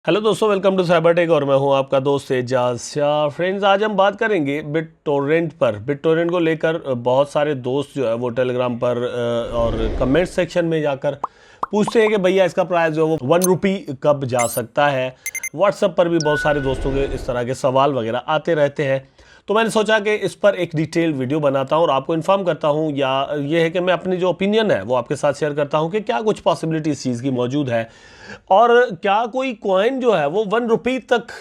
Hello दोस्तों, welcome to cyber tech और मैं हूं आपका दोस्त एजाज शाह। फ्रेंड्स, आज हम बात करेंगे बिटटोरेंट पर। बिटटोरेंट को लेकर बहुत सारे दोस्त जो है वो टेलीग्राम पर और कमेंट सेक्शन में जाकर पूछते हैं कि भैया इसका प्राइस जो है वो 1 रुपी कब जा सकता है। व्हाट्सएप पर भी बहुत सारे दोस्तों के इस तरह के सवाल वगैरह आते रहते हैं, तो मैंने सोचा कि इस पर एक डिटेल वीडियो बनाता हूं और आपको इन्फॉर्म करता हूं, या ये है कि मैं अपनी जो ओपिनियन है वो आपके साथ शेयर करता हूं कि क्या कुछ पॉसिबिलिटी इस चीज़ की मौजूद है और क्या कोई कॉइन जो है वो 1 रुपी तक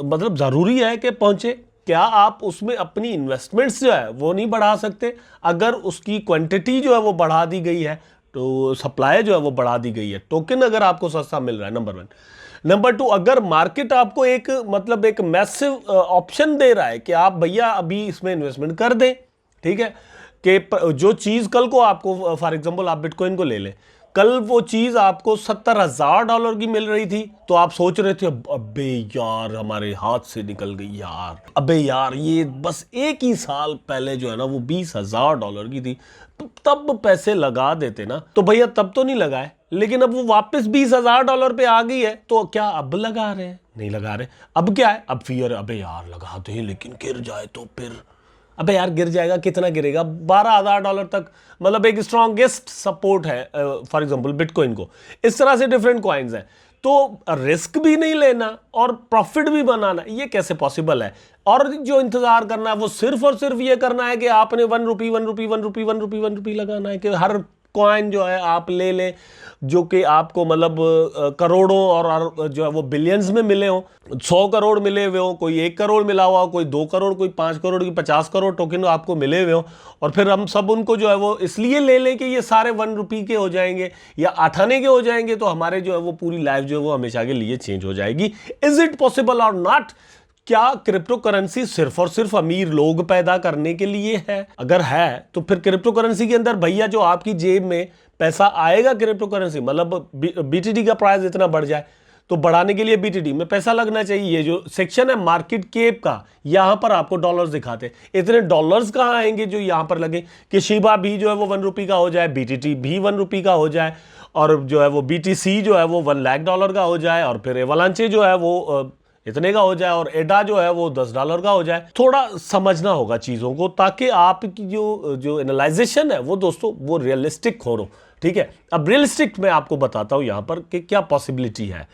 मतलब ज़रूरी है कि पहुंचे। क्या आप उसमें अपनी इन्वेस्टमेंट्स जो है वो नहीं बढ़ा सकते अगर उसकी क्वांटिटी जो है वो बढ़ा दी गई है, तो सप्लाई जो है वो बढ़ा दी गई है, टोकन अगर आपको सस्ता मिल रहा है, नंबर 1। नंबर 2, अगर मार्केट आपको एक मतलब एक मैसिव ऑप्शन दे रहा है कि आप भैया अभी इसमें इन्वेस्टमेंट कर दें, ठीक है, कि जो चीज़ कल को आपको, फॉर एग्जांपल आप बिटकॉइन को ले लें, कल वो चीज़ आपको $70,000 की मिल रही थी, तो आप सोच रहे थे अबे यार हमारे हाथ से निकल गई यार, अबे यार ये बस एक ही साल पहले जो है ना वो $20,000 की थी, तो तब पैसे लगा देते ना। तो भैया तब तो नहीं लगाए, लेकिन अब वो वापस $20,000 पे आ गई है, तो क्या अब लगा रहे हैं? नहीं लगा रहे। अब क्या है? अब फियर, अबे यार लगाते हैं लेकिन गिर जाए तो फिर, अबे यार गिर जाएगा, कितना गिरेगा? $12,000 तक, मतलब एक स्ट्रॉन्गेस्ट सपोर्ट है फॉर एग्जांपल बिटकॉइन को। इस तरह से डिफरेंट कॉइन्स हैं, तो रिस्क भी नहीं लेना और प्रॉफिट भी बनाना, ये कैसे पॉसिबल है? और जो इंतजार करना है वो सिर्फ और सिर्फ ये करना है कि आपने 1 रुपी 1 रुपी 1 रुपी 1 रुपी 1 रुपी लगाना है कि हर कॉइन जो है आप ले लें, जो कि आपको मतलब करोड़ों और जो है वो बिलियंस में मिले हों, 100 करोड़ मिले हुए हों, कोई 1 करोड़ मिला हुआ हो, कोई 2 करोड़, कोई 5 करोड़ की 50 करोड़ टोकन आपको मिले हुए हों, और फिर हम सब उनको जो है वो इसलिए ले लें कि ये सारे 1 रुपी के हो जाएंगे या 8 आने के हो जाएंगे, तो हमारे जो है वो पूरी लाइफ जो है वो हमेशा के लिए चेंज हो जाएगी। इज इट पॉसिबल और नॉट? क्या क्रिप्टो करेंसी सिर्फ और सिर्फ अमीर लोग पैदा करने के लिए है? अगर है तो फिर क्रिप्टो करेंसी के अंदर भैया जो आपकी जेब में पैसा आएगा क्रिप्टो करेंसी, मतलब बीटीडी का प्राइस इतना बढ़ जाए तो बढ़ाने के लिए बीटीडी में पैसा लगना चाहिए। ये जो सेक्शन है मार्केट कैप का, यहां पर आपको डॉलर्स दिखाते, इतने डॉलर्स कहां आएंगे जो यहां पर लगे कि शिबा भी जो है वो 1 रुपी का हो जाए, बीटीटी भी 1 रुपी का हो जाए, और जो है वो बीटीसी जो है वो $1,00,000 का हो जाए, और फिर एवलांचे जो है वो इतने का हो जाए, और एडा जो है वो $10 का हो जाए। थोड़ा समझना होगा चीज़ों को, ताकि आपकी जो एनालाइजेशन है वो दोस्तों वो रियलिस्टिक हो, ठीक है। अब रियलिस्टिक मैं आपको बताता हूं यहां पर कि क्या पॉसिबिलिटी है।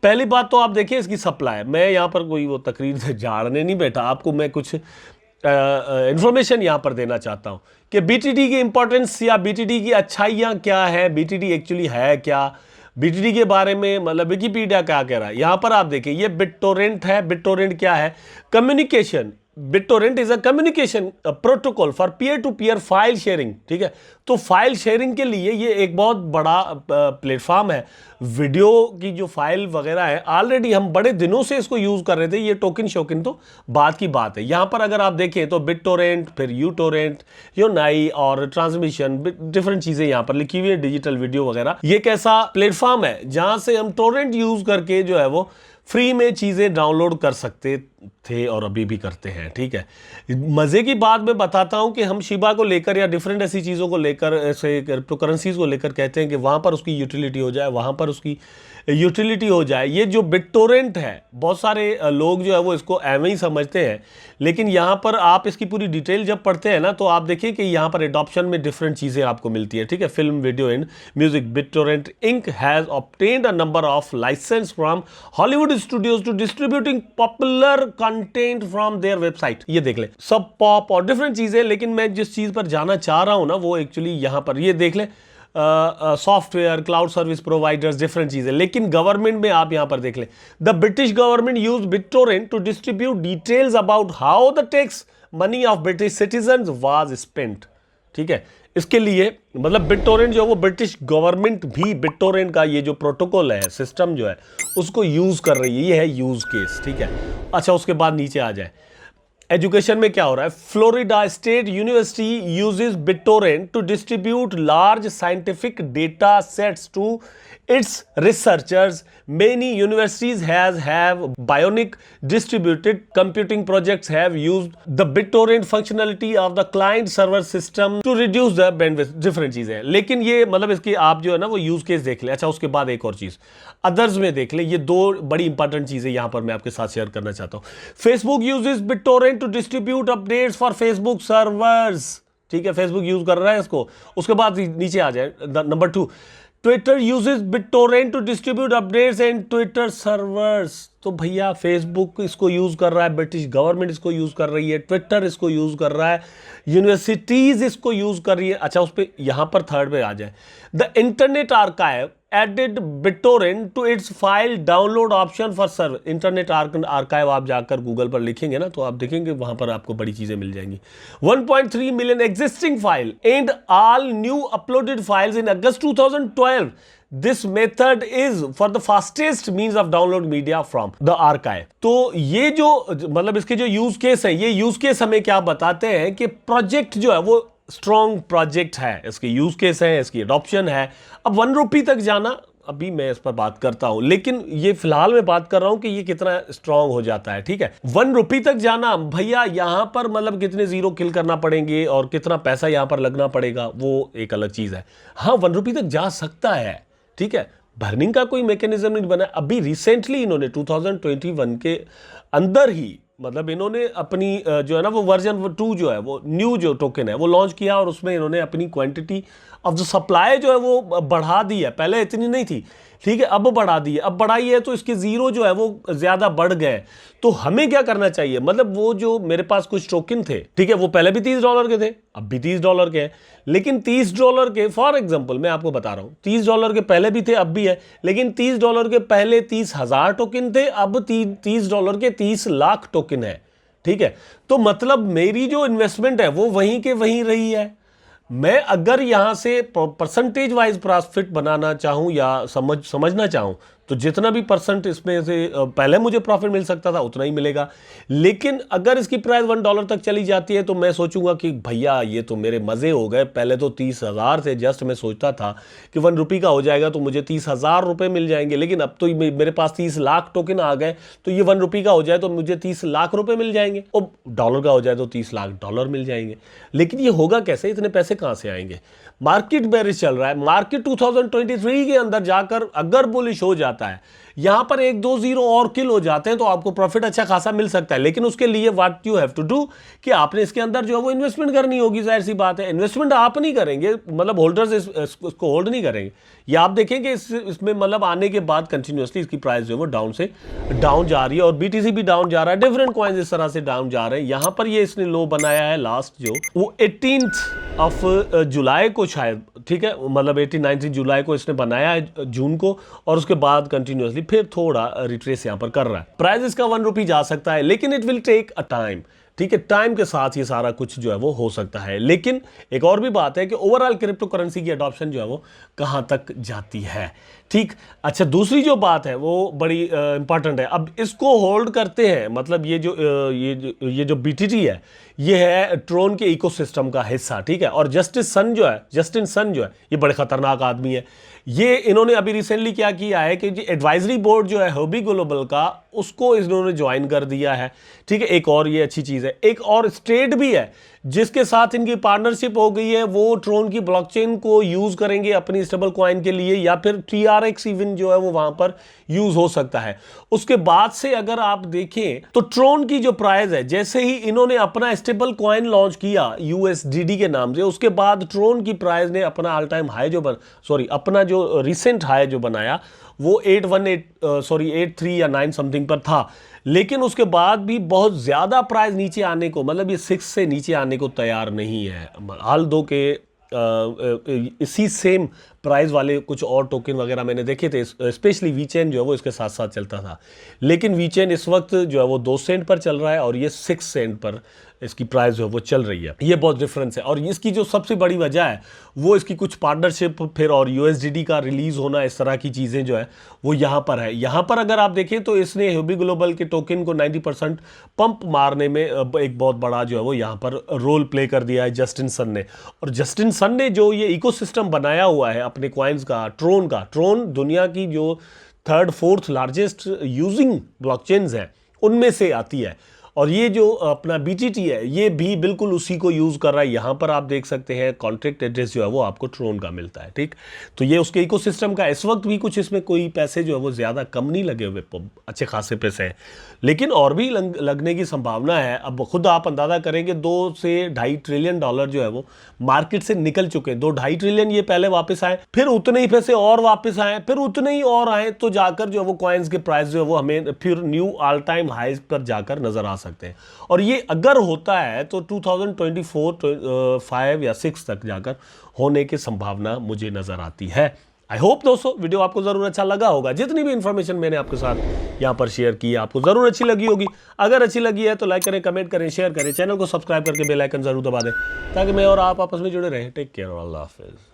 पहली बात तो आप देखिए इसकी सप्लाई। मैं यहां पर कोई वो तकरीर से झाड़ने नहीं बैठा, आपको मैं कुछ इंफॉर्मेशन यहां पर देना चाहता हूं कि बीटीडी की इंपॉर्टेंस या बीटीडी की अच्छाइयां क्या है, बीटीडी एक्चुअली है क्या, बीटीडी के बारे में मतलब विकिपीडिया क्या कह रहा है। यहां पर आप देखिए ये बिटटोरेंट है। बिटटोरेंट क्या है? Communication. BitTorrent is a communication protocol for peer to peer file sharing, ठीक है। तो फाइल शेयरिंग के लिए ये एक बहुत बड़ा प्लेटफॉर्म है। वीडियो की जो फाइल वगैरह है, ऑलरेडी हम बड़े दिनों से इसको यूज कर रहे थे, ये टोकन शोकन तो बात की बात है। यहां पर अगर आप देखें तो बिटटोरेंट, फिर यूटोरेंट, योनाई और ट्रांसमिशन, डिफरेंट चीजें यहां पर लिखी हुई है, डिजिटल वीडियो वगैरह। ये एक ऐसा प्लेटफॉर्म है जहां से हम टोरेंट यूज करके जो है वो फ्री में चीज़ें डाउनलोड कर सकते थे और अभी भी करते हैं, ठीक है। मज़े की बात मैं बताता हूं कि हम शिबा को लेकर या डिफरेंट ऐसी चीज़ों को लेकर, ऐसे क्रिप्टो करेंसीज को लेकर कहते हैं कि वहां पर उसकी यूटिलिटी हो जाए, वहां पर उसकी यूटिलिटी हो जाए। ये जो बिटटोरेंट है, बहुत सारे लोग जो है वो इसको एवं ही समझते हैं, लेकिन यहाँ पर आप इसकी पूरी डिटेल जब पढ़ते हैं ना, तो आप देखिए कि यहाँ पर एडॉप्शन में डिफरेंट चीज़ें आपको मिलती है, ठीक है। Film, video and music. BitTorrent Inc has obtained a number of licence from Hollywood studios to distributing popular content from their website. ये देख ले, सब पॉप और डिफरेंट चीज़ें, लेकिन मैं जिस चीज़ पर जाना चाह रहा हूँ ना वो एक्चुअली यहाँ पर ये देख ले, software, cloud service providers, different चीजें। लेकिन गवर्नमेंट में आप यहां पर देख लें, the British government use BitTorrent to distribute details about how the tax money of British citizens was spent, ठीक है। इसके लिए मतलब बिटटोरेंट जो है वो ब्रिटिश गवर्नमेंट भी बिटटोरेंट का ये जो प्रोटोकॉल है, सिस्टम जो है उसको यूज कर रही है। ये है यूज केस, ठीक है। अच्छा, उसके बाद नीचे आ जाए, एजुकेशन में क्या हो रहा है, Florida State University uses BitTorrent to distribute large scientific data sets to its researchers. Many universities have bionic distributed computing projects have used the BitTorrent functionality of the client server system to reduce the bandwidth. Different चीजें हैं, लेकिन ये मतलब इसकी आप जो है ना वो यूज केस देख ले। अच्छा, उसके बाद एक और चीज अदर्स में देख ले। ये दो बड़ी इंपॉर्टेंट चीजें यहां पर मैं आपके साथ शेयर करना चाहता हूं। Facebook uses BitTorrent to distribute updates for Facebook servers. ठीक है, फेसबुक यूज कर रहा है इसको। उसके बाद नीचे आ जाए number 2, Twitter uses BitTorrent to distribute updates and Twitter servers. तो भैया फेसबुक इसको यूज कर रहा है, ब्रिटिश गवर्नमेंट इसको यूज कर रही है, ट्विटर इसको यूज कर रहा है, यूनिवर्सिटीज इसको यूज कर रही है। अच्छा, उस पर यहां पर थर्ड पे आ जाए, the internet archive added BitTorrent to its file download option for server. Internet archive आप जाकर गूगल पर लिखेंगे ना तो आप देखेंगे वहां पर आपको बड़ी चीजें मिल जाएंगी। 1.3 million existing file and all new uploaded files in August 2012। This method is for the fastest means of download media from the archive. तो ये जो मतलब इसके जो यूज केस है, ये यूज केस हमें क्या बताते हैं कि प्रोजेक्ट जो है वो स्ट्रॉन्ग प्रोजेक्ट है, इसके यूज केस है, इसकी अडॉप्शन है। अब 1 रुपी तक जाना अभी मैं इस पर बात करता हूं, लेकिन ये फिलहाल मैं बात कर रहा हूं कि ये कितना स्ट्रांग हो जाता है। ठीक है, 1 रुपी तक जाना भैया यहां पर मतलब कितने जीरो किल करना पड़ेंगे और कितना पैसा यहां पर लगना पड़ेगा वो एक अलग चीज है। हाँ, 1 रुपी तक जा सकता है। ठीक है, बर्निंग का कोई मैकेनिज्म नहीं बना। अभी रिसेंटली इन्होंने 2021 के अंदर ही मतलब इन्होंने अपनी जो है ना वो वर्जन 2 जो है वो न्यू जो टोकन है वो लॉन्च किया और उसमें इन्होंने अपनी क्वांटिटी ऑफ जो सप्लाई जो है वो बढ़ा दी है। पहले इतनी नहीं थी, ठीक है, अब बढ़ा दी है। अब बढ़ाई है तो इसके जीरो जो है वो ज्यादा बढ़ गए। तो हमें क्या करना चाहिए, मतलब वो जो मेरे पास कुछ टोकन थे, ठीक है, वो पहले भी $30 के थे, अब भी $30 के हैं, लेकिन $30 के फॉर एग्जांपल मैं आपको बता रहा हूं, $30 के पहले भी थे अब भी है, लेकिन $30 के पहले 30,000 टोकन थे, अब $30 के 30 लाख टोकन है। ठीक है, तो मतलब मेरी जो इन्वेस्टमेंट है वो वहीं के वहीं रही है। मैं अगर यहां से परसेंटेज वाइज प्रॉफिट बनाना चाहूं या समझना चाहूं तो जितना भी परसेंट इसमें से पहले मुझे प्रॉफिट मिल सकता था उतना ही मिलेगा। लेकिन अगर इसकी प्राइस $1 तक चली जाती है तो मैं सोचूंगा कि भैया ये तो मेरे मजे हो गए। पहले तो 30,000 से जस्ट मैं सोचता था कि 1 रुपी का हो जाएगा तो मुझे 30,000 रुपए मिल जाएंगे, लेकिन अब तो मेरे पास 30 लाख टोकन आ गए तो ये 1 रुपी का हो जाए तो मुझे 30 लाख रुपए मिल जाएंगे, और डॉलर का हो जाए तो $30 लाख मिल जाएंगे। लेकिन ये होगा कैसे, इतने पैसे कहां से आएंगे? मार्केट बेरिश चल रहा है। मार्केट 2023 के अंदर जाकर अगर बुलिश हो जाता है, यहां पर 1-2 जीरो और किल हो जाते हैं तो आपको प्रॉफिट अच्छा खासा मिल सकता है। लेकिन उसके लिए what you have to do कि आपने इसके अंदर जो है वो इन्वेस्टमेंट करनी होगी। जाहिर सी बात है, इन्वेस्टमेंट आप नहीं करेंगे, मतलब होल्डर्स इसको होल्ड नहीं करेंगे। ये आप देखेंगे इसमें मतलब आने के बाद कंटिन्यूसली इसकी प्राइस जो है वो डाउन जा रही है और BTC भी डाउन जा रहा है, डिफरेंट कॉइन्स इस तरह से डाउन जा रहे हैं। यहां पर ये इसने लो बनाया है लास्ट जो वो 18 जुलाई को शायद, ठीक है, मतलब 18-19 जुलाई को इसने बनाया है जून को, और उसके बाद कंटिन्यूसली फिर थोड़ा रिट्रेस यहां पर कर रहा है। प्राइस इसका 1 रुपी जा सकता है, लेकिन it will take a time. ठीक है, टाइम के साथ ये सारा कुछ जो है वो हो सकता है। लेकिन एक और भी बात है कि ओवरऑल क्रिप्टो करेंसी की अडॉप्शन जो है वो कहां तक जाती है। ठीक, अच्छा, दूसरी जो बात है वो बड़ी इंपॉर्टेंट है। अब इसको होल्ड करते हैं, मतलब ये जो BTT है ये है ट्रोन के इकोसिस्टम का हिस्सा। ठीक है, और जस्टिन सन जो है ये बड़े खतरनाक आदमी है। ये इन्होंने अभी रिसेंटली क्या किया है कि एडवाइजरी बोर्ड जो है हबी ग्लोबल का, उसको इन्होंने ज्वाइन कर दिया है। ठीक है, एक और ये अच्छी चीज है। एक और स्टेट भी है जिसके साथ इनकी पार्टनरशिप हो गई है, वो ट्रोन की ब्लॉकचेन को यूज करेंगे अपनी स्टेबल कॉइन के लिए, या फिर TRX इवन जो है वो वहां पर यूज हो सकता है। उसके बाद से अगर आप देखें तो ट्रोन की जो प्राइस है, जैसे ही इन्होंने अपना स्टेबल कॉइन लॉन्च किया USDD के नाम से, उसके बाद ट्रोन की प्राइस ने अपना ऑल टाइम हाई अपना जो रिसेंट हाई जो बनाया वो 83 या 9 समथिंग पर था। लेकिन उसके बाद भी बहुत ज्यादा प्राइस नीचे आने को, मतलब ये 6 से नीचे आने को तैयार नहीं है। हाल दो के इसी सेम प्राइस वाले कुछ और टोकन वगैरह मैंने देखे थे, स्पेशली वीचेन जो है वो इसके साथ साथ चलता था, लेकिन वीचेन इस वक्त जो है वो 2 सेंट पर चल रहा है और ये 6 सेंट पर इसकी प्राइस जो है वो चल रही है। ये बहुत डिफरेंस है और इसकी जो सबसे बड़ी वजह है वो इसकी कुछ पार्टनरशिप फिर और यूएसडीटी का रिलीज होना, इस तरह की चीज़ें जो है वो यहाँ पर है। यहाँ पर अगर आप देखें तो इसने ह्यूबी ग्लोबल के टोकन को 90% पंप मारने में एक बहुत बड़ा जो है वो यहाँ पर रोल प्ले कर दिया है जस्टिन सन ने। और जस्टिन सन ने जो ये इकोसिस्टम बनाया हुआ है अपने कॉइन्स का, ट्रोन दुनिया की जो 3rd 4th largest using blockchains हैं उनमें से आती है। और ये जो अपना BTT है ये भी बिल्कुल उसी को यूज़ कर रहा है। यहाँ पर आप देख सकते हैं कॉन्ट्रैक्ट एड्रेस जो है वो आपको ट्रोन का मिलता है, ठीक। तो ये उसके इकोसिस्टम का इस वक्त भी कुछ इसमें कोई पैसे जो है वो ज़्यादा कम नहीं लगे हुए, अच्छे खासे पैसे हैं, लेकिन और भी लगने की संभावना है। अब खुद आप अंदाज़ा करेंगे 2 से $2.5 ट्रिलियन जो है वो मार्केट से निकल चुके हैं। 2-2.5 ट्रिलियन ये पहले वापस आए, फिर उतने ही पैसे और वापस आए, फिर उतने ही और आए, तो जाकर जो है वो कॉइन्स के प्राइस जो है वो हमें फिर न्यू ऑल टाइम हाइज पर जाकर नजर आ सकते हैं। और ये अगर होता है तो 2024, 5 या 6 तक जाकर होने की संभावना मुझे नजर आती है। आई होप दोस्तों वीडियो आपको जरूर अच्छा लगा होगा। जितनी भी इंफॉर्मेशन मैंने आपके साथ यहाँ पर शेयर की आपको जरूर अच्छी लगी होगी। अगर अच्छी लगी है तो लाइक करें, कमेंट करें, शेयर करें, चैनल को सब्सक्राइब करके बेल आइकन जरूर दबा दें ताकि मैं और आप आपस में जुड़े रहें। टेक केयर और अल्लाह हाफिज।